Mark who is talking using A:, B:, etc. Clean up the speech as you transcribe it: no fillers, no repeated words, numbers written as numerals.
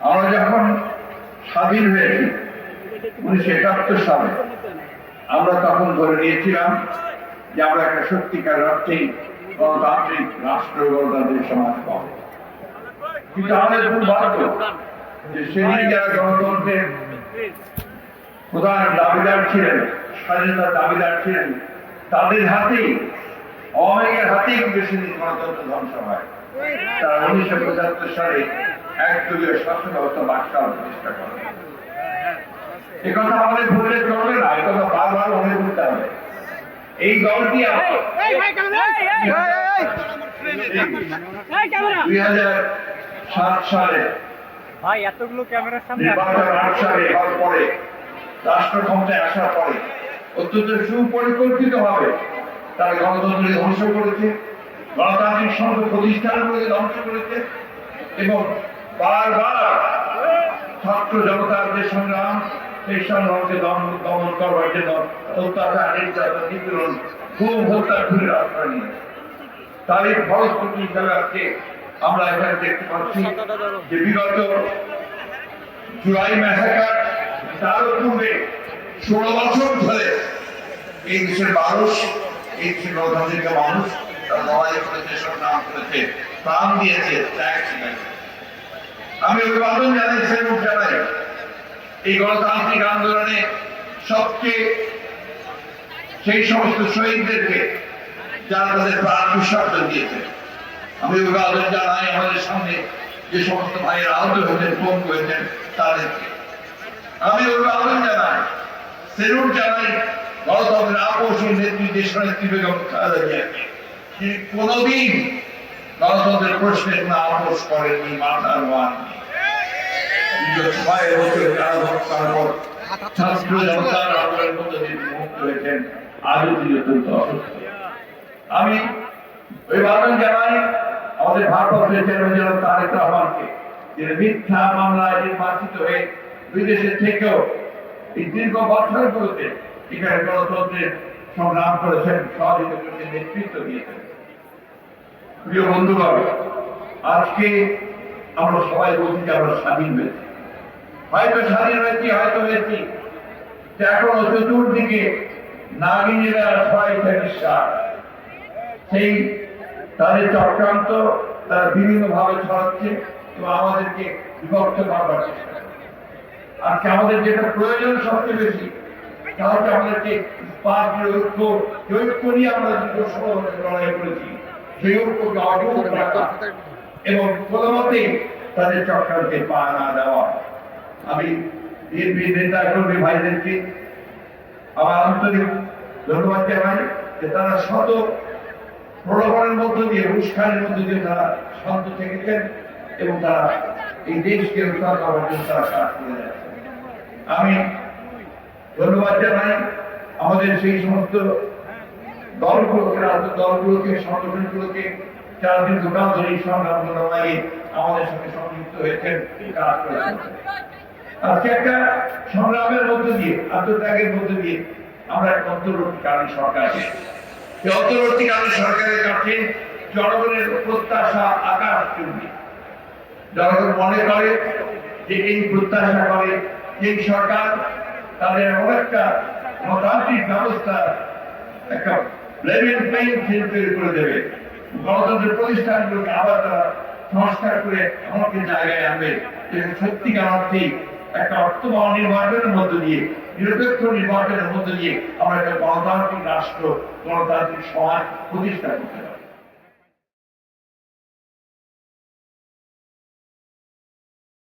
A: আমরা যখন স্বাধীন হয়েছি 1971 সালে, আমরা তখন ধরে নিয়েছিলাম যে আমরা একটা সত্যিকার অর্থেই গণতান্ত্রিক রাষ্ট্র, গণতান্ত্রিক সমাজ পাবো। কিন্তু আমাদের দুর্ভাগ্য যে সেদিন যারা গণতন্ত্রের প্রধান দাবিদার ছিলেন, স্বাধীনতার দাবিদার ছিলেন, তাদের হাতেই, আওয়ামী লীগের হাতেই কিন্তু সেদিন গণতন্ত্র ধ্বংস হয়। তারা 1975 সালে একদলীয় শাসন ব্যবস্থা বাক্সাল প্রতিষ্ঠা করে। এ কথা আমাদের ভুললে চলবে না, এ কথা বারবার মনে করতে হবে। এই দলটি 2007 সালে নির্বাচন 8 সালে হওয়ার পরে, রাষ্ট্র ক্ষমতায় আসার পরে অত্যন্ত সুপরিকল্পিত ভাবে তারা গণতন্ত্রকে ধ্বংস করেছে, গণতান্ত্রিক সংঘ প্রতিষ্ঠানগুলোকে ধ্বংস করেছে এবং বারবার ছাত্র জনতার যে সংগ্রাম, সেই সংগ্রামকে দমন করবার জন্য অত্যাচার, নির্যাতন, নিপীড়ন, খুন, হত্যা, খুনের আশ্রয় নিয়ে তারই ফলশ্রুতি হিসাবে আজকে আমরা এখানে দেখতে পাচ্ছি যে বিগত জুলাই ম্যাসাকার, তারও পূর্বে 16 বছর ধরে এই দেশের মানুষ, এই দেশের গণতান্ত্রিক মানুষ তারা লড়াই করেছে, সংগ্রাম করেছে, প্রাণ দিয়েছে, ত্যাগ শিখেছে। আমি অভিবাদন জানাই, সেলুট জানাই এই গণতান্ত্রিক আন্দোলনে সবচেয়ে সেই সমস্ত শহীদদেরকে যারা তাদের প্রাণ বিসর্জন দিয়েছে। আমি অভিবাদন জানাই আমাদের সামনে যে সমস্ত ভাইয়ের আহত হয়েছেন, পঙ্গু হয়েছেন তাদেরকে। আমি অভিবাদন জানাই, সেলুট জানাই গণতন্ত্রের আপোষী নেত্রী, দেশনেত্রী বেগম খালেদা জিয়াকে, তিনি কোনদিন গণতন্ত্রের প্রশ্নে কোনো আপোষ করেননি, মাথার মান ছাত্র জনতার আন্দোলনের মধ্যে দিয়ে মুক্ত হয়েছেন, আজও তিনি অত্যন্ত অসুস্থ। আমি অভিবাদন জানাই আমাদের ভারপ্রাপ্ত চেয়ারম্যান জনাব তারেক রহমানকে, যিনি মিথ্যা মামলায় নির্বাচিত হয়ে বিদেশের থেকেও এই দীর্ঘ বছরগুলোতে এখানে গণতন্ত্রের সংগ্রাম করেছেন, সহযোগিতা করেছেন, নেতৃত্ব দিয়েছেন। প্রিয় বন্ধুগণ, আজকে আমরা সবাই বলছি যে আমরা স্বাধীন হয়েছি, হয়তো স্বাধীন হয়েছি, হয়তো হয়েছি এখনো চতুর্দিকে নাগিনীরা সবাই বিশ্বাস, সেই তাদের চক্রান্ত তারা বিভিন্ন ভাবে ছড়াচ্ছে এবং আমাদেরকে বিভক্ত করবার চেষ্টা করে। আজকে আমাদের যেটা প্রয়োজন সবচেয়ে বেশি, তা হচ্ছে আমাদেরকে ঐক্য নিয়ে আমরা দীর্ঘ 16 বছর লড়াই করেছি, সেই ঐক্যকে অটুট রাখা এবং কোনোমতেই তাদের চক্রান্তে পা না দেওয়া। আমি বিএনপি নেতা কর্মী ভাইদেরকে আমার আন্তরিক ধন্যবাদ জানাই যে তারা শত প্রলোভনের মধ্য দিয়ে, উস্কানির মধ্য দিয়ে তারা শান্ত থেকেছেন এবং তারা এই দেশকে রক্ষা করার জন্য তারা কাজ করে যাচ্ছে। আমি ধন্যবাদ জানাই আমাদের সেই সমস্ত দলগুলোকে, রাজনৈতিক দলগুলোকে, সংগঠনগুলোকে যারা দীর্ঘকাল ধরে এই সংগ্রাম লড়াইয়ে আমাদের সঙ্গে সংযুক্ত হয়েছেন, কাজ করেছেন। আজকে একটা সংগ্রামের মধ্য দিয়ে, আত্মত্যাগের মধ্য দিয়ে আমরা একটা অন্তর্বর্তীকালীন সরকার, এই অন্তর্বর্তীকালীন সরকারের কাছে জনগণের প্রত্যাশা আকাশ চুম্বি। জনগণ মনে করে যে এই প্রত্যাশা করে এই সরকার তাদের এমন একটা গণতান্ত্রিক ব্যবস্থা, একটা লেভেল প্লেইং ফিল্ড তৈরি করে দেবে, গণতন্ত্রের প্রতিষ্ঠানগুলোকে আবার তারা সংস্কার করে আমাকে জায়গায় আনবে, সত্যিকার অর্থে একটা অর্থবহ নির্বাচনের মধ্য দিয়ে, নিরপেক্ষ নির্বাচনের মধ্য দিয়ে আমরা একটা গণতান্ত্রিক রাষ্ট্র, গণতান্ত্রিক সমাজ প্রতিষ্ঠা করতে পারি।